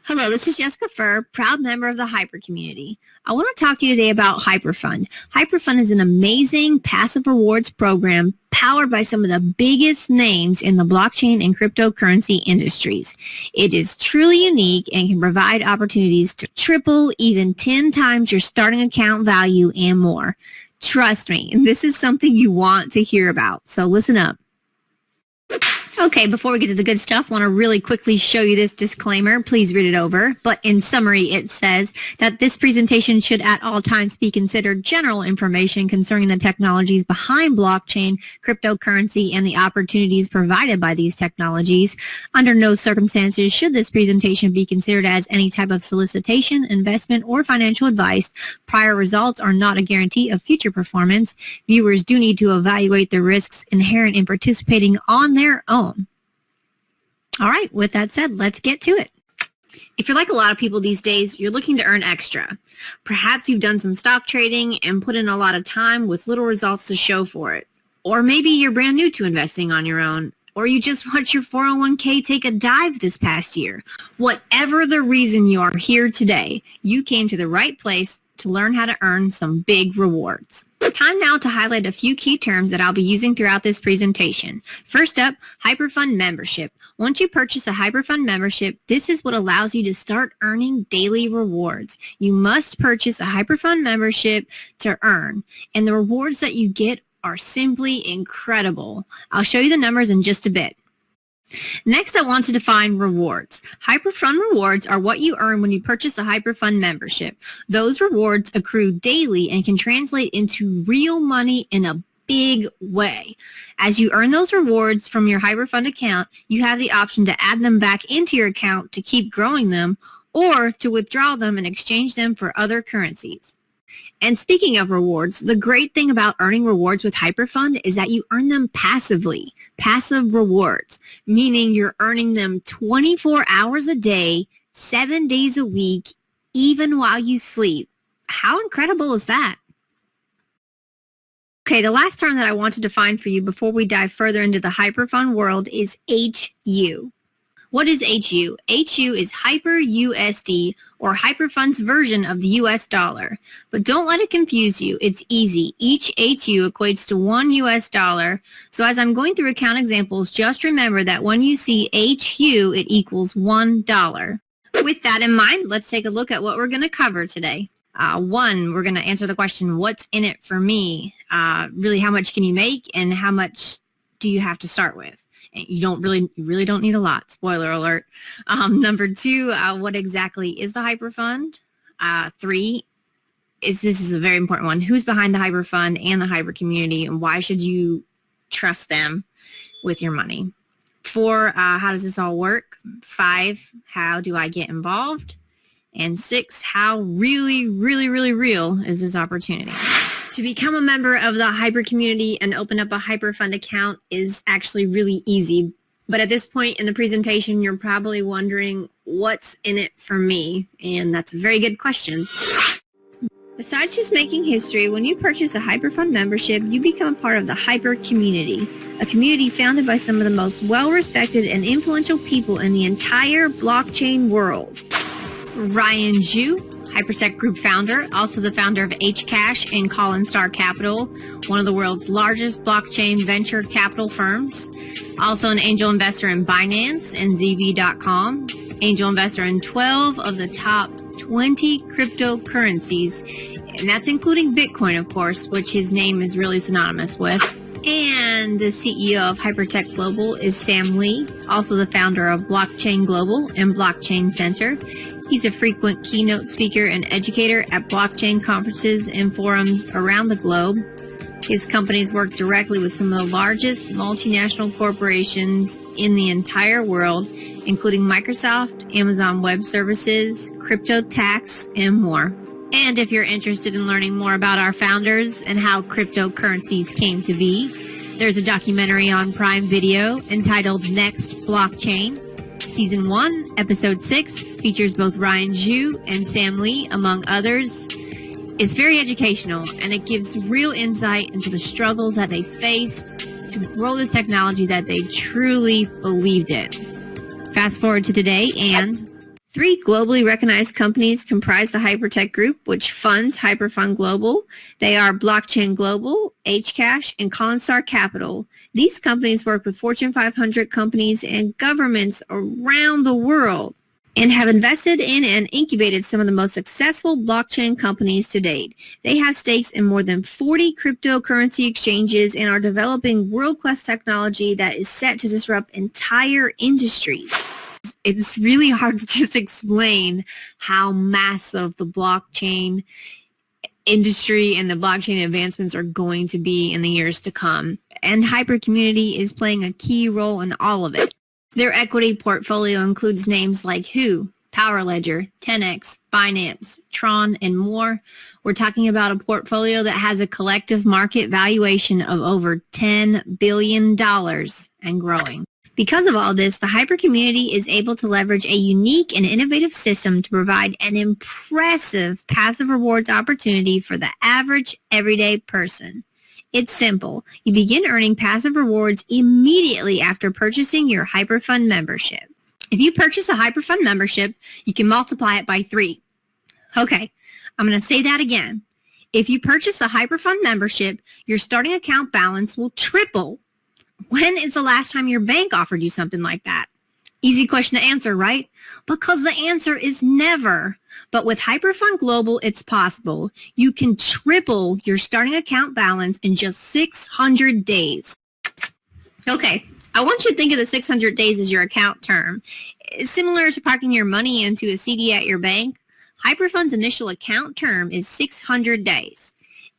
Hello, this is Jessica Furr, proud member of the Hyper community. I want to talk to you today about Hyperfund. Hyperfund is an amazing passive rewards program powered by some of the biggest names in the blockchain and cryptocurrency industries. It is truly unique and can provide opportunities to triple, even 10 times your starting account value and more. Trust me, this is something you want to hear about, so listen up. Okay, before we get to the good stuff, I want to really quickly show you this disclaimer. Please read it over. But in summary, it says that this presentation should at all times be considered general information concerning the technologies behind blockchain, cryptocurrency, and the opportunities provided by these technologies. Under no circumstances should this presentation be considered as any type of solicitation, investment, or financial advice. Prior results are not a guarantee of future performance. Viewers do need to evaluate the risks inherent in participating on their own. All right, with that said, let's get to it. If you're like a lot of people these days, you're looking to earn extra. Perhaps you've done some stock trading and put in a lot of time with little results to show for it. Or maybe you're brand new to investing on your own, or you just watched your 401k take a dive this past year. Whatever the reason you are here today, you came to the right place to learn how to earn some big rewards. Time now to highlight a few key terms that I'll be using throughout this presentation. First up, Hyperfund membership. Once you purchase a Hyperfund membership, this is what allows you to start earning daily rewards. You must purchase a Hyperfund membership to earn, and the rewards that you get are simply incredible. I'll show you the numbers in just a bit. Next, I want to define rewards. Hyperfund rewards are what you earn when you purchase a Hyperfund membership. Those rewards accrue daily and can translate into real money in a big way. As you earn those rewards from your Hyperfund account, you have the option to add them back into your account to keep growing them, or to withdraw them and exchange them for other currencies. And speaking of rewards, the great thing about earning rewards with Hyperfund is that you earn them passively. Passive rewards, meaning you're earning them 24 hours a day, 7 days a week, even while you sleep. How incredible is that? Okay, the last term that I want to define for you before we dive further into the Hyperfund world is HU. What is HU? HU is Hyper USD, or Hyperfund's version of the US dollar. But don't let it confuse you. It's easy. Each HU equates to $1. So as I'm going through account examples, just remember that when you see HU, it equals $1. With that in mind, let's take a look at what we're going to cover today. One, we're going to answer the question, what's in it for me? Really, how much can you make, and how much do you have to start with? You really don't need a lot. Spoiler alert. Number two, what exactly is the Hyperfund? Three, this is a very important one. Who's behind the Hyperfund and the Hyper community, and why should you trust them with your money? Four, how does this all work? Five, how do I get involved? And six, how really real is this opportunity? To become a member of the Hyper community and open up a Hyperfund account is actually really easy. But at this point in the presentation, you're probably wondering, what's in it for me? And that's a very good question. Besides just making history, when you purchase a Hyperfund membership, you become a part of the Hyper community, a community founded by some of the most well-respected and influential people in the entire blockchain world. Ryan Zhu, Hypertech Group founder, also the founder of Hcash and Colin Star Capital, one of the world's largest blockchain venture capital firms. Also an angel investor in Binance and ZB.com, angel investor in 12 of the top 20 cryptocurrencies, and that's including Bitcoin, of course, which his name is really synonymous with. And the CEO of Hypertech Global is Sam Lee, also the founder of Blockchain Global and Blockchain Center. He's a frequent keynote speaker and educator at blockchain conferences and forums around the globe. His companies work directly with some of the largest multinational corporations in the entire world, including Microsoft, Amazon Web Services, Crypto Tax, and more. And if you're interested in learning more about our founders and how cryptocurrencies came to be, there's a documentary on Prime Video entitled Next Blockchain. Season 1, Episode 6 features both Ryan Zhu and Sam Lee, among others. It's very educational, and it gives real insight into the struggles that they faced to grow this technology that they truly believed in. Fast forward to today, and 3 globally recognized companies comprise the Hypertech group, which funds Hyperfund Global. They are Blockchain Global, Hcash, and Collinstar Capital. These companies work with Fortune 500 companies and governments around the world and have invested in and incubated some of the most successful blockchain companies to date. They have stakes in more than 40 cryptocurrency exchanges and are developing world-class technology that is set to disrupt entire industries. It's really hard to just explain how massive the blockchain industry and the blockchain advancements are going to be in the years to come. And Hyper Community is playing a key role in all of it. Their equity portfolio includes names like Who, Powerledger, 10x, Binance, Tron, and more. We're talking about a portfolio that has a collective market valuation of over $10 billion and growing. Because of all this, the Hyper Community is able to leverage a unique and innovative system to provide an impressive passive rewards opportunity for the average everyday person. It's simple. You begin earning passive rewards immediately after purchasing your Hyperfund membership. If you purchase a Hyperfund membership, you can multiply it by 3. Okay, I'm going to say that again. If you purchase a Hyperfund membership, your starting account balance will triple. When is the last time your bank offered you something like that? Easy question to answer, right? Because the answer is never. But with Hyperfund Global, it's possible. You can triple your starting account balance in just 600 days. Okay, I want you to think of the 600 days as your account term. It's similar to parking your money into a CD at your bank. Hyperfund's initial account term is 600 days.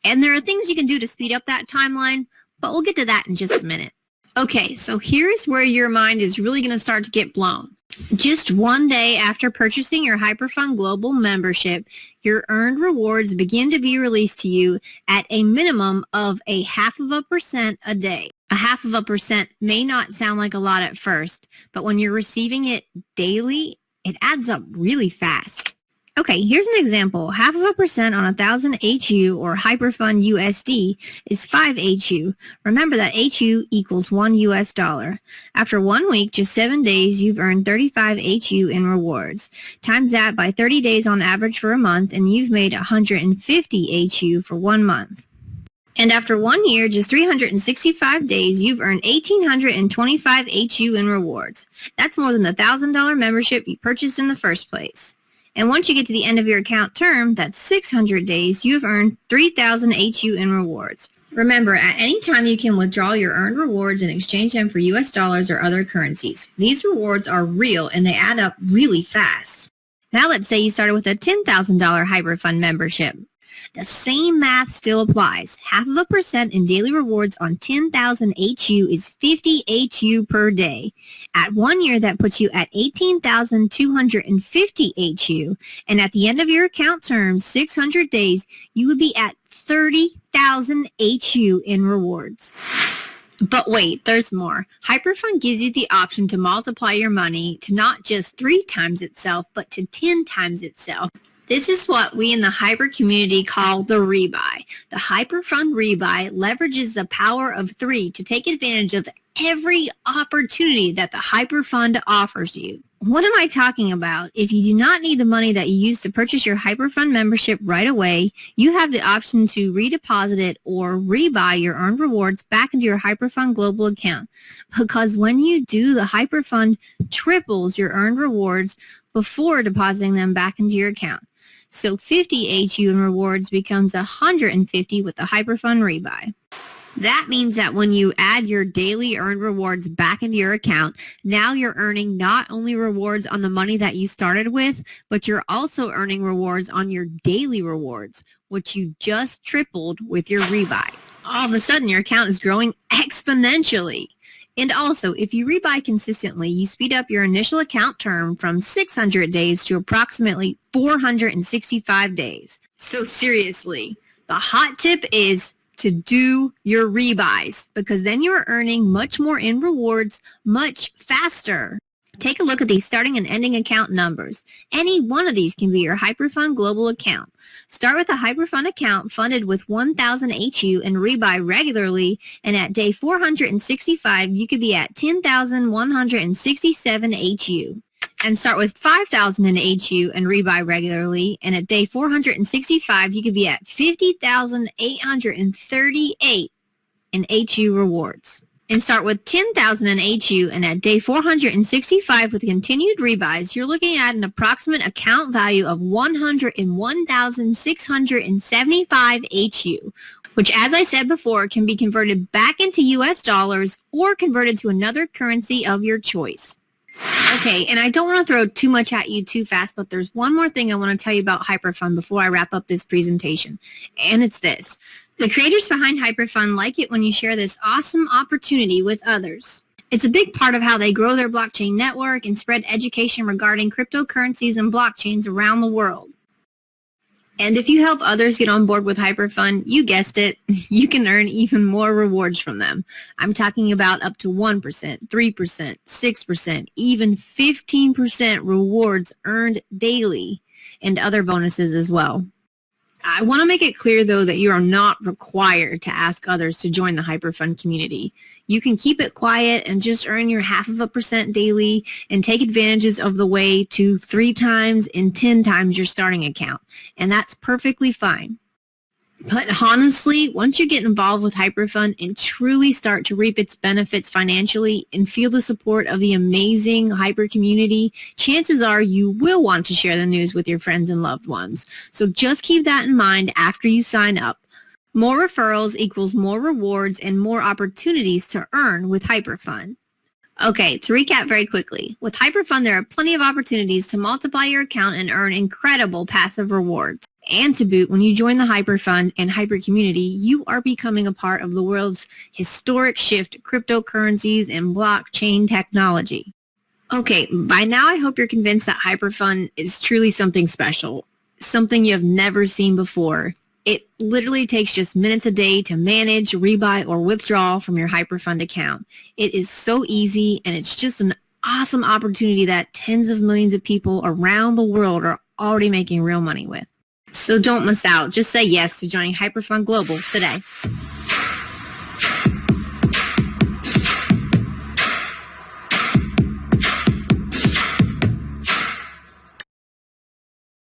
And there are things you can do to speed up that timeline, but we'll get to that in just a minute. Okay, so here's where your mind is really going to start to get blown. Just one day after purchasing your Hyperfund Global membership, your earned rewards begin to be released to you at a minimum of 0.5% a day. 0.5% may not sound like a lot at first, but when you're receiving it daily, it adds up really fast. Okay, here's an example. 0.5% on 1,000 HU or Hyperfund USD is 5 HU. Remember that HU equals $1. After 1 week, just 7 days, you've earned 35 HU in rewards. Times that by 30 days on average for a month, and you've made 150 HU for 1 month. And after 1 year, just 365 days, you've earned 1,825 HU in rewards. That's more than the $1,000 membership you purchased in the first place. And once you get to the end of your account term, that's 600 days, you've earned 3,000 HU in rewards. Remember, at any time you can withdraw your earned rewards and exchange them for US dollars or other currencies. These rewards are real and they add up really fast. Now let's say you started with a $10,000 Hyperfund membership. The same math still applies. 0.5% in daily rewards on 10,000 HU is 50 HU per day. At 1 year, that puts you at 18,250 HU. And at the end of your account term, 600 days, you would be at 30,000 HU in rewards. But wait, there's more. Hyperfund gives you the option to multiply your money to not just 3 times itself, but to 10 times itself. This is what we in the Hyper community call the Rebuy. The Hyperfund Rebuy leverages the power of 3 to take advantage of every opportunity that the Hyperfund offers you. What am I talking about? If you do not need the money that you use to purchase your Hyperfund membership right away, you have the option to redeposit it or rebuy your earned rewards back into your Hyperfund Global account. Because when you do, the Hyperfund triples your earned rewards before depositing them back into your account. So 50 HU in rewards becomes 150 with the Hyperfund Rebuy. That means that when you add your daily earned rewards back into your account, now you're earning not only rewards on the money that you started with, but you're also earning rewards on your daily rewards, which you just tripled with your Rebuy. All of a sudden, your account is growing exponentially. And also, if you rebuy consistently, you speed up your initial account term from 600 days to approximately 465 days. So seriously, the hot tip is to do your rebuys, because then you're earning much more in rewards much faster. Take a look at these starting and ending account numbers. Any one of these can be your Hyperfund Global account. Start with a Hyperfund account funded with 1,000 HU and rebuy regularly, and at day 465, you could be at 10,167 HU. And start with 5,000 in HU and rebuy regularly, and at day 465, you could be at 50,838 in HU rewards. And start with 10,000 in HU, and at day 465 with continued rebuys, you're looking at an approximate account value of 101,675 HU, which, as I said before, can be converted back into US dollars or converted to another currency of your choice. Okay, and I don't want to throw too much at you too fast, but there's one more thing I want to tell you about Hyperfund before I wrap up this presentation, and it's this. The creators behind Hyperfund like it when you share this awesome opportunity with others. It's a big part of how they grow their blockchain network and spread education regarding cryptocurrencies and blockchains around the world. And if you help others get on board with Hyperfund, you guessed it, you can earn even more rewards from them. I'm talking about up to 1%, 3%, 6%, even 15% rewards earned daily, and other bonuses as well. I want to make it clear, though, that you are not required to ask others to join the Hyperfund community. You can keep it quiet and just earn your 0.5% daily and take advantages of the way to 3 times and 10 times your starting account, and that's perfectly fine. But honestly, once you get involved with Hyperfund and truly start to reap its benefits financially and feel the support of the amazing Hyper community, chances are you will want to share the news with your friends and loved ones. So just keep that in mind after you sign up. More referrals equals more rewards and more opportunities to earn with Hyperfund. Okay, to recap very quickly, with Hyperfund there are plenty of opportunities to multiply your account and earn incredible passive rewards. And to boot, when you join the Hyperfund and Hyper community, you are becoming a part of the world's historic shift to cryptocurrencies and blockchain technology. Okay, by now I hope you're convinced that Hyperfund is truly something special, something you have never seen before. It literally takes just minutes a day to manage, rebuy, or withdraw from your Hyperfund account. It is so easy, and it's just an awesome opportunity that tens of millions of people around the world are already making real money with. So don't miss out. Just say yes to joining Hyperfund Global today.